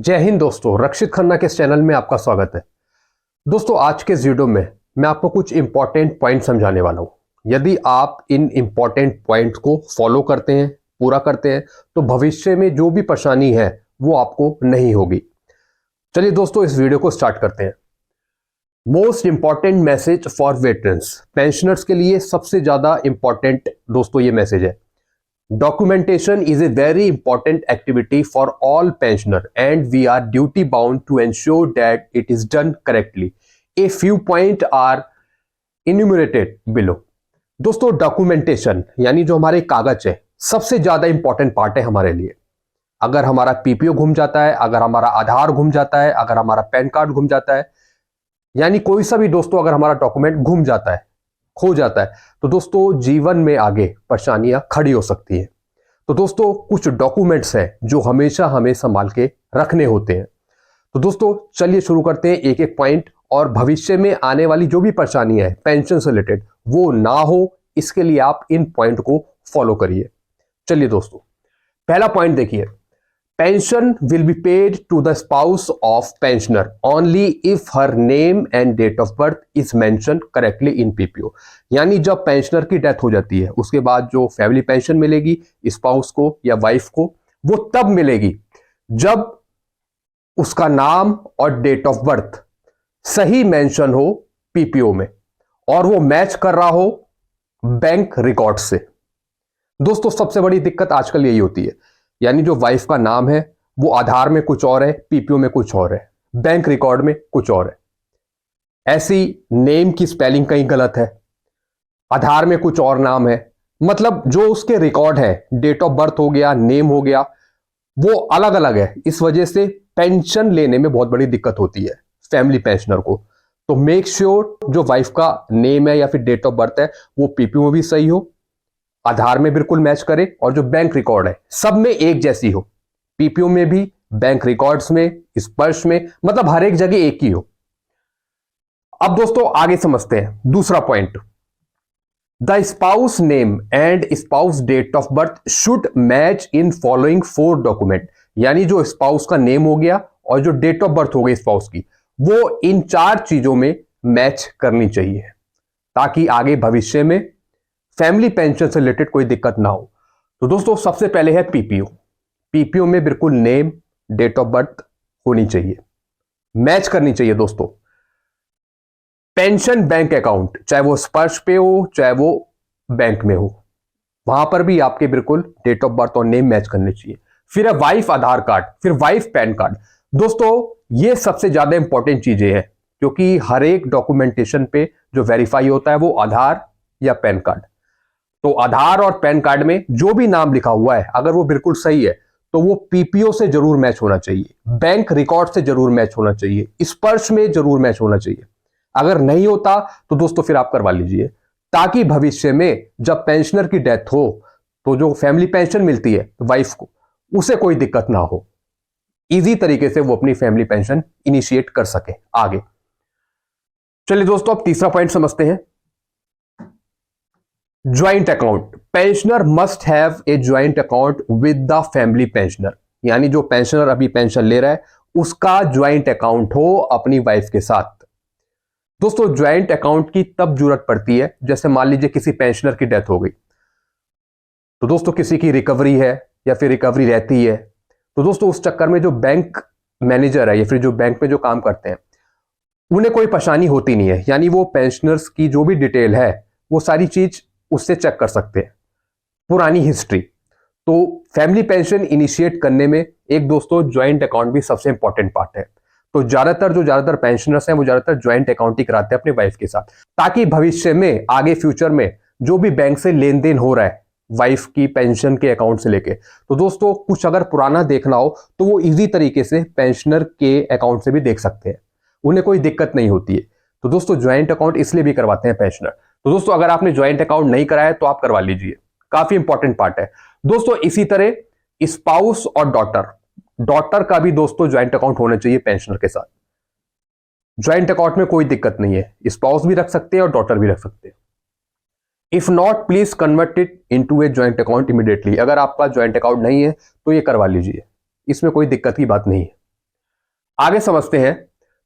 जय हिंद दोस्तों, रक्षित खन्ना के इस चैनल में आपका स्वागत है। दोस्तों, आज के इस वीडियो में मैं आपको कुछ इंपॉर्टेंट पॉइंट समझाने वाला हूं। यदि आप इन इंपॉर्टेंट पॉइंट्स को फॉलो करते हैं, पूरा करते हैं, तो भविष्य में जो भी परेशानी है वो आपको नहीं होगी। चलिए दोस्तों, इस वीडियो को स्टार्ट करते हैं। Most important message for veterans, pensioners के लिए सबसे ज्यादा इंपॉर्टेंट दोस्तों ये मैसेज है। Documentation is a very important activity for all pensioners and we are duty bound to ensure that it is done correctly. A few points are enumerated below. दोस्तों, documentation यानी जो हमारे कागज है सबसे ज्यादा इंपॉर्टेंट पार्ट है हमारे लिए। अगर हमारा पीपीओ घूम जाता है, अगर हमारा आधार घूम जाता है, अगर हमारा पैन कार्ड घूम जाता है, यानी कोई सा भी दोस्तों अगर हमारा डॉक्यूमेंट घूम जाता है, खो जाता है, तो दोस्तों जीवन में आगे परेशानियां खड़ी हो सकती हैं। तो दोस्तों कुछ डॉक्यूमेंट्स हैं जो हमेशा हमें संभाल के रखने होते हैं। तो दोस्तों चलिए शुरू करते हैं एक एक पॉइंट, और भविष्य में आने वाली जो भी परेशानियां हैं पेंशन से रिलेटेड वो ना हो, इसके लिए आप इन पॉइंट को फॉलो करिए। चलिए दोस्तों, पहला पॉइंट देखिए। Pension will be paid to the spouse of pensioner only if her name and date of birth is mentioned correctly in PPO। यानी जब पेंशनर की डेथ हो जाती है उसके बाद जो फैमिली पेंशन मिलेगी स्पाउस को या वाइफ को, वो तब मिलेगी जब उसका नाम और डेट ऑफ बर्थ सही मेंशन हो पीपीओ में और वो मैच कर रहा हो बैंक रिकॉर्ड से। दोस्तों सबसे बड़ी दिक्कत आजकल यही होती है, यानी जो वाइफ का नाम है वो आधार में कुछ और है, पीपीओ में कुछ और है, बैंक रिकॉर्ड में कुछ और है। ऐसी नेम की स्पेलिंग कहीं गलत है, आधार में कुछ और नाम है, मतलब जो उसके रिकॉर्ड है, डेट ऑफ बर्थ हो गया, नेम हो गया, वो अलग अलग है। इस वजह से पेंशन लेने में बहुत बड़ी दिक्कत होती है फैमिली पेंशनर को। तो मेक श्योर जो वाइफ का नेम है या फिर डेट ऑफ बर्थ है वो पीपीओ में भी सही हो, आधार में बिल्कुल मैच करे, और जो बैंक रिकॉर्ड है सब में एक जैसी हो, पीपीओ में भी, बैंक रिकॉर्ड्स में, स्पर्श में, मतलब हर एक जगह एक ही हो। अब दोस्तों आगे समझते हैं दूसरा point. The spouse name and spouse date of birth should match in following 4 document. यानी जो स्पाउस का नेम हो गया और जो डेट ऑफ बर्थ हो गई स्पाउस की, वो इन 4 चीजों में मैच करनी चाहिए ताकि आगे भविष्य में फैमिली पेंशन से रिलेटेड कोई दिक्कत ना हो। तो दोस्तों सबसे पहले है पीपीओ। पीपीओ में बिल्कुल नेम, डेट ऑफ बर्थ होनी चाहिए, मैच करनी चाहिए दोस्तों। पेंशन बैंक अकाउंट, चाहे वो स्पर्श पे हो चाहे वो बैंक में हो, वहां पर भी आपके बिल्कुल डेट ऑफ बर्थ और नेम मैच करने चाहिए। फिर है वाइफ आधार कार्ड, फिर वाइफ पैन कार्ड। दोस्तों ये सबसे ज्यादा इंपॉर्टेंट चीजें हैं क्योंकि हर एक डॉक्यूमेंटेशन पे जो वेरीफाई होता है वो आधार या पैन कार्ड। तो आधार और पैन कार्ड में जो भी नाम लिखा हुआ है अगर वो बिल्कुल सही है तो वो पीपीओ से जरूर मैच होना चाहिए, बैंक रिकॉर्ड से जरूर मैच होना चाहिए, स्पर्श में जरूर मैच होना चाहिए। अगर नहीं होता तो दोस्तों फिर आप करवा लीजिए, ताकि भविष्य में जब पेंशनर की डेथ हो तो जो फैमिली पेंशन मिलती है वाइफ को, उसे कोई दिक्कत ना हो, इजी तरीके से वो अपनी फैमिली पेंशन इनिशिएट कर सके आगे। चलिए दोस्तों अब तीसरा पॉइंट समझते हैं। Joint account, pensioner must have a joint account with the family pensioner. यानी जो पेंशनर अभी पेंशन ले रहा है उसका ज्वाइंट अकाउंट हो अपनी वाइफ के साथ। दोस्तों ज्वाइंट अकाउंट की तब जरूरत पड़ती है जैसे मान लीजिए किसी पेंशनर की डेथ हो गई, तो दोस्तों किसी की रिकवरी है या फिर रिकवरी रहती है, तो दोस्तों उस चक्कर में जो बैंक मैनेजर है या फिर जो बैंक में जो काम करते हैं उन्हें कोई परेशानी होती नहीं है। यानी वो पेंशनर्स की जो भी डिटेल है वो सारी चीज उससे चेक कर सकते हैं, पुरानी हिस्ट्री। तो फैमिली पेंशन इनिशिएट करने में एक दोस्तों ज्वाइंट अकाउंट भी सबसे इंपॉर्टेंट पार्ट है। तो ज्यादातर पेंशनर्स हैं वो ज्यादातर ज्वाइंट अकाउंट ही कराते हैं अपने वाइफ के साथ, ताकि भविष्य में आगे फ्यूचर में जो भी बैंक से लेन देन हो रहा है वाइफ की पेंशन के अकाउंट से लेके, तो दोस्तों कुछ अगर पुराना देखना हो तो वो इजी तरीके से पेंशनर के अकाउंट से भी देख सकते हैं, उन्हें कोई दिक्कत नहीं होती है। तो दोस्तों ज्वाइंट अकाउंट इसलिए भी करवाते हैं पेंशनर। तो दोस्तों अगर आपने ज्वाइंट अकाउंट नहीं कराया तो आप करवा लीजिए, काफी इंपॉर्टेंट पार्ट है दोस्तों। इसी तरह स्पाउस और डॉटर का भी दोस्तों ज्वाइंट अकाउंट होना चाहिए पेंशनर के साथ। ज्वाइंट अकाउंट में कोई दिक्कत नहीं है, स्पाउस भी रख सकते हैं और डॉटर भी रख सकते हैं। If not please convert it into A joint account immediately. अगर आपका ज्वाइंट अकाउंट नहीं है तो ये करवा लीजिए, इसमें कोई दिक्कत की बात नहीं है। आगे समझते हैं।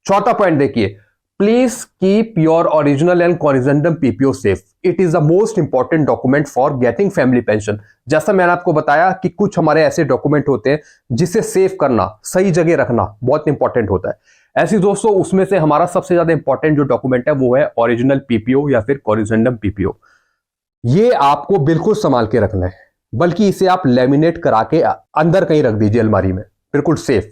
चौथा पॉइंट देखिए, please keep your original and corrigendum PPO safe, it is the most important document for getting family pension. जैसा मैंने आपको बताया कि कुछ हमारे ऐसे डॉक्यूमेंट होते हैं जिसे सेव करना, सही जगह रखना बहुत इंपॉर्टेंट होता है। ऐसी दोस्तों उसमें से हमारा सबसे ज्यादा इंपॉर्टेंट जो डॉक्यूमेंट है वो है ओरिजिनल पीपीओ या फिर कोरिजेंडम पीपीओ। ये आपको बिल्कुल संभाल के रखना है, बल्कि इसे आप लेमिनेट करा के अंदर कहीं रख दीजिए अलमारी में, बिल्कुल सेफ,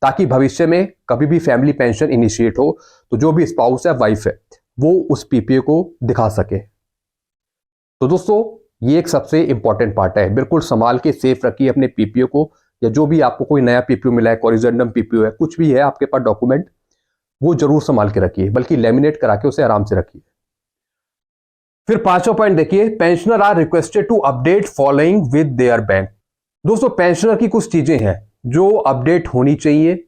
ताकि भविष्य में कभी भी फैमिली पेंशन इनिशिएट हो तो जो भी स्पाउस है, वाइफ है, वो उस पीपीओ को दिखा सके। तो दोस्तों ये एक सबसे इंपॉर्टेंट पार्ट है, बिल्कुल संभाल के सेफ रखिए अपने पीपीओ को, या जो भी आपको कोई नया पीपीओ मिला है, कोरिजेंडम पीपीओ है, कुछ भी है आपके पास डॉक्यूमेंट, वो जरूर संभाल के रखिए, बल्कि लेमिनेट करा के उसे आराम से रखिए। फिर पांचवा पॉइंट देखिए, pensioner are requested to update following with their bank. दोस्तों पेंशनर की कुछ चीजें हैं जो अपडेट होनी चाहिए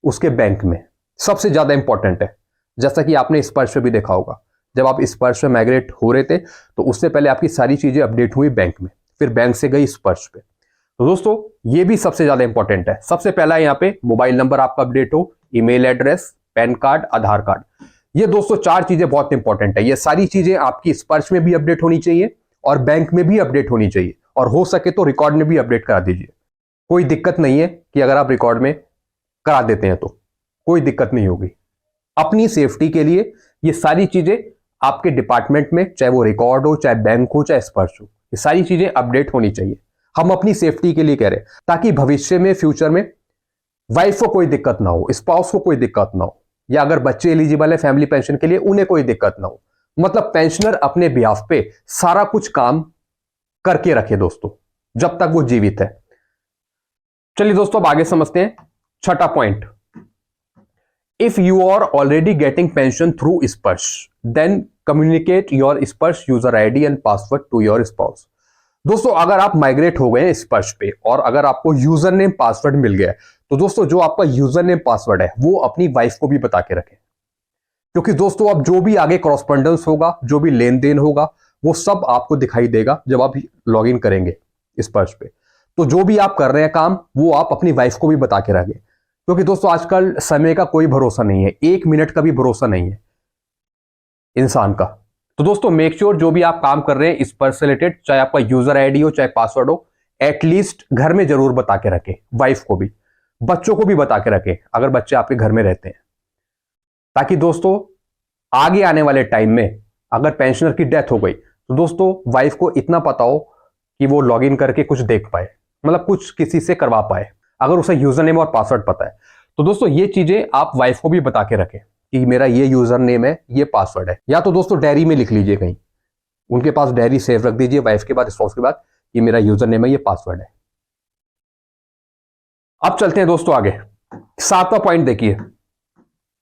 उसके बैंक में, सबसे ज्यादा इंपॉर्टेंट है। जैसा कि आपने स्पर्श पे भी देखा होगा, जब आप स्पर्श पे माइग्रेट हो रहे थे तो उससे पहले आपकी सारी चीजें अपडेट हुई बैंक में, फिर बैंक से गई स्पर्श पे। तो दोस्तों ये भी सबसे ज्यादा इंपॉर्टेंट है। सबसे पहला यहाँ पे मोबाइल नंबर आपका अपडेट हो, ईमेल एड्रेस, पैन कार्ड, आधार कार्ड। ये दोस्तों चार चीजें बहुत इंपॉर्टेंट है। ये सारी चीजें आपकी स्पर्श में भी अपडेट होनी चाहिए और बैंक में भी अपडेट होनी चाहिए, और हो सके तो रिकॉर्ड में भी अपडेट करा दीजिए। कोई दिक्कत नहीं है कि अगर आप रिकॉर्ड में करा देते हैं तो कोई दिक्कत नहीं होगी। अपनी सेफ्टी के लिए ये सारी चीजें आपके डिपार्टमेंट में, चाहे वो रिकॉर्ड हो, चाहे बैंक हो, चाहे स्पर्श हो, ये सारी चीजें अपडेट होनी चाहिए। हम अपनी सेफ्टी के लिए कह रहे हैं, ताकि भविष्य में, फ्यूचर में वाइफ को कोई दिक्कत ना हो, स्पाउस को कोई दिक्कत ना हो, या अगर बच्चे एलिजिबल है फैमिली पेंशन के लिए उन्हें कोई दिक्कत ना हो। मतलब पेंशनर अपने बिहाफ पे सारा कुछ काम करके रखे दोस्तों, जब तक वो जीवित है। चलिए दोस्तों अब आगे समझते हैं। छठा point, if you are already getting pension through Sparsh then communicate your Sparsh user ID and password to your spouse. दोस्तों अगर आप माइग्रेट हो गए हैं स्पर्श पे और अगर आपको यूजर नेम पासवर्ड मिल गया है, तो दोस्तों जो आपका यूजर नेम पासवर्ड है वो अपनी वाइफ को भी बता के रखें, क्योंकि दोस्तों अब जो भी आगे कॉरस्पॉन्डेंस होगा, जो भी लेन देन होगा, वो सब आपको दिखाई देगा जब आप लॉग इन करेंगे स्पर्श पे। तो जो भी आप कर रहे हैं काम, वो आप अपनी वाइफ को भी बता के रखें, क्योंकि दोस्तों आजकल समय का कोई भरोसा नहीं है, एक मिनट का भी भरोसा नहीं है इंसान का। तो दोस्तों मेक श्योर जो भी आप काम कर रहे हैं स्पर्श से रिलेटेड, चाहे आपका यूजर आईडी हो, चाहे पासवर्ड हो, एटलीस्ट घर में जरूर बता के रखें, वाइफ को भी, बच्चों को भी बता के रखें अगर बच्चे आपके घर में रहते हैं, ताकि दोस्तों आगे आने वाले टाइम में अगर पेंशनर की डेथ हो गई तो दोस्तों वाइफ को इतना पता हो कि वो लॉग इन करके कुछ देख पाए, मतलब कुछ किसी से करवा पाए, अगर उसे यूजर नेम और पासवर्ड पता है। तो दोस्तों ये चीजें आप वाइफ को भी बता के रखें कि मेरा ये यूजर नेम है, ये पासवर्ड है, या तो दोस्तों डायरी में लिख लीजिए, कहीं उनके पास डायरी सेव रख दीजिए वाइफ के बाद, स्पाउस के बाद, ये मेरा यूजर नेम है, ये पासवर्ड है। अब चलते हैं दोस्तों आगे। सातवां पॉइंट देखिए,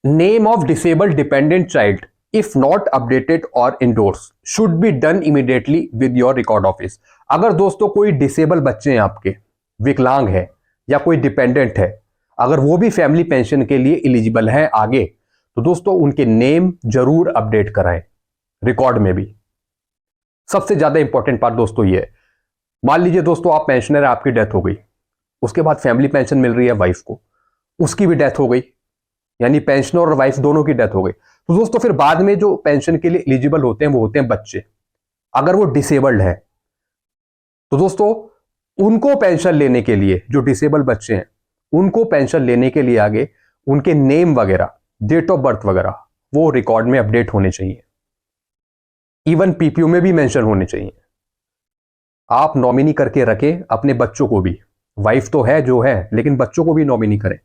name of disabled dependent child if not updated और endorse should be done immediately with your record office. अगर दोस्तों कोई डिसेबल बच्चे हैं आपके, विकलांग है या कोई डिपेंडेंट है, अगर वो भी फैमिली पेंशन के लिए एलिजिबल है आगे, तो दोस्तों उनके नेम जरूर अपडेट कराएं रिकॉर्ड में भी। सबसे ज्यादा इंपॉर्टेंट पार्ट दोस्तों ये है, मान लीजिए दोस्तों आप पेंशनर है, आपकी डेथ हो गई, उसके बाद फैमिली पेंशन मिल रही है वाइफ को, उसकी भी डेथ हो गई, यानी पेंशनर और वाइफ दोनों की डेथ हो गई, तो दोस्तों फिर बाद में जो पेंशन के लिए एलिजिबल होते हैं वो होते हैं बच्चे। अगर वो डिसेबल्ड है तो दोस्तों उनको पेंशन लेने के लिए, जो डिसेबल बच्चे हैं उनको पेंशन लेने के लिए आगे उनके नेम वगैरह, डेट ऑफ बर्थ वगैरह वो रिकॉर्ड में अपडेट होने चाहिए, इवन पीपीओ में भी मेंशन होने चाहिए। आप नॉमिनी करके रखें अपने बच्चों को भी, वाइफ तो है जो है, लेकिन बच्चों को भी नॉमिनी करें,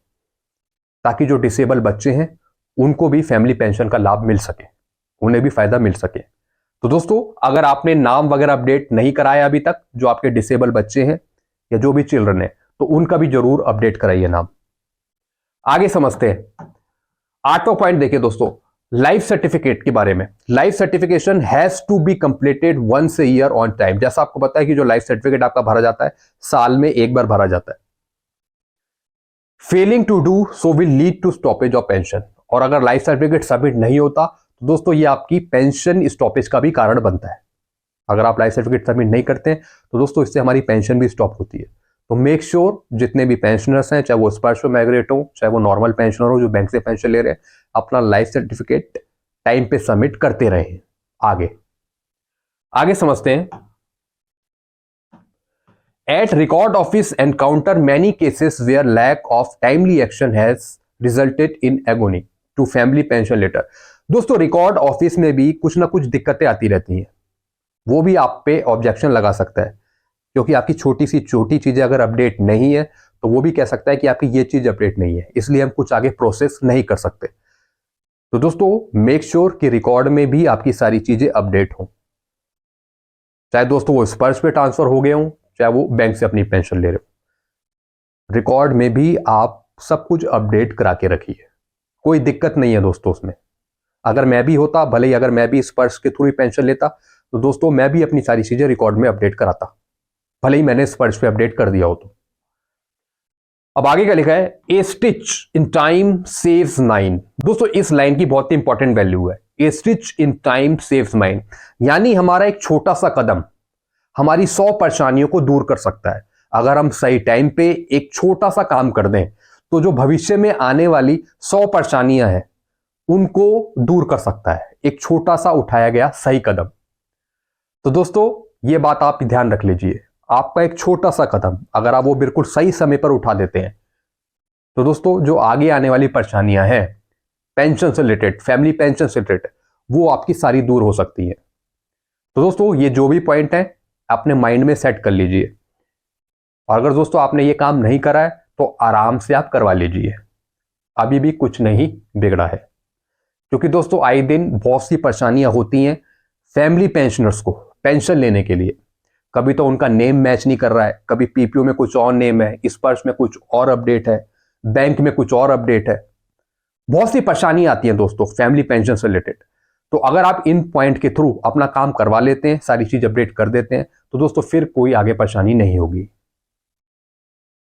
ताकि जो डिसेबल बच्चे हैं उनको भी फैमिली पेंशन का लाभ मिल सके, उन्हें भी फायदा मिल सके। तो दोस्तों अगर आपने नाम वगैरह अपडेट नहीं कराया अभी तक, जो आपके डिसेबल बच्चे हैं या जो भी चिल्ड्रन है, तो उनका भी जरूर अपडेट कराइए नाम। आगे समझते हैं। आठवां पॉइंट देखिए दोस्तों, लाइफ सर्टिफिकेट के बारे में। Life certification has to be completed once a year on time. जैसा आपको पता है कि जो लाइफ सर्टिफिकेट आपका भरा जाता है साल में एक बार भरा जाता है। Failing to do so will lead to stoppage of pension. और अगर लाइफ सर्टिफिकेट सबमिट नहीं होता तो दोस्तों ये आपकी पेंशन स्टॉपेज का भी कारण बनता है। अगर आप लाइफ सर्टिफिकेट सबमिट नहीं करते हैं तो दोस्तों इससे हमारी पेंशन भी स्टॉप होती है। तो मेक श्योर जितने भी पेंशनर्स हैं, चाहे वो स्पर्श माइग्रेट हो, चाहे वो नॉर्मल पेंशनर हो जो बैंक से पेंशन ले रहे हैं, अपना लाइफ सर्टिफिकेट टाइम पे सबमिट करते रहे। आगे समझते हैं। At record office encounter many cases where lack of timely action has resulted in agony to family pension letter। दोस्तों रिकॉर्ड ऑफिस में भी कुछ ना कुछ दिक्कतें आती रहती हैं, वो भी आप पे ऑब्जेक्शन लगा सकता है, क्योंकि आपकी छोटी सी छोटी चीजें अगर अपडेट नहीं है तो वो भी कह सकता है कि आपकी ये चीज अपडेट नहीं है, इसलिए हम कुछ आगे प्रोसेस नहीं कर सकते। तो दोस्तों मेक श्योर कि रिकॉर्ड में भी आपकी सारी चीजें अपडेट हों, चाहे दोस्तों वो स्पर्श पे ट्रांसफर हो गए हों, चाहे वो बैंक से अपनी पेंशन ले रहे हो, रिकॉर्ड में भी आप सब कुछ अपडेट करा के रखिए। कोई दिक्कत नहीं है दोस्तों उसमें। अगर मैं भी होता, भले ही अगर मैं भी स्पर्श के थ्रू ही पेंशन लेता, तो दोस्तों मैं भी अपनी सारी चीजें रिकॉर्ड में अपडेट कराता, भले ही मैंने स्पर्श पे अपडेट कर दिया हो तो। अब आगे क्या लिखा है, ए स्टिच इन टाइम सेव्स 9। दोस्तों इस लाइन की बहुत ही इंपॉर्टेंट वैल्यू है, ए स्टिच इन टाइम सेव्स 9, यानी हमारा एक छोटा सा कदम हमारी 100 परेशानियों को दूर कर सकता है। अगर हम सही टाइम पे एक छोटा सा काम कर दें तो जो भविष्य में आने वाली 100 परेशानियां हैं उनको दूर कर सकता है एक छोटा सा उठाया गया सही कदम। तो दोस्तों ये बात आप ध्यान रख लीजिए, आपका एक छोटा सा कदम अगर आप वो बिल्कुल सही समय पर उठा देते हैं तो दोस्तों जो आगे आने वाली परेशानियां हैं पेंशन से रिलेटेड, फैमिली पेंशन से रिलेटेड, वो आपकी सारी दूर हो सकती है। तो दोस्तों ये जो भी पॉइंट है अपने माइंड में सेट कर लीजिए, और अगर दोस्तों आपने ये काम नहीं करा है तो आराम से आप करवा लीजिए, अभी भी कुछ नहीं बिगड़ा है। क्योंकि दोस्तों आए दिन बहुत सी परेशानियां होती हैं फैमिली पेंशनर्स को पेंशन लेने के लिए। कभी तो उनका नेम मैच नहीं कर रहा है, कभी पीपीओ में कुछ और नेम है, स्पर्श में कुछ और अपडेट है, बैंक में कुछ और अपडेट है, बहुत सी परेशानियां आती हैं दोस्तों फैमिली पेंशन से रिलेटेड। तो अगर आप इन पॉइंट के थ्रू अपना काम करवा लेते हैं, सारी चीज अपडेट कर देते हैं, तो दोस्तों फिर कोई आगे परेशानी नहीं होगी।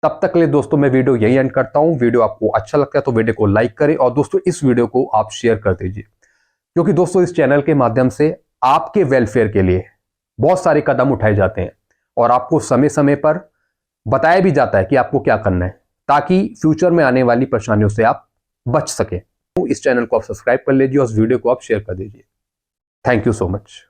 तब तक के लिए दोस्तों मैं वीडियो यही एंड करता हूं। वीडियो आपको अच्छा लगता है तो वीडियो को लाइक करें, और दोस्तों इस वीडियो को आप शेयर कर दीजिए, क्योंकि दोस्तों इस चैनल के माध्यम से आपके वेलफेयर के लिए बहुत सारे कदम उठाए जाते हैं और आपको समय समय पर बताया भी जाता है कि आपको क्या करना है, ताकि फ्यूचर में आने वाली परेशानियों से आप बच सकें। इस चैनल को आप सब्सक्राइब कर लीजिए और इस वीडियो को आप शेयर कर दीजिए। Thank you so much.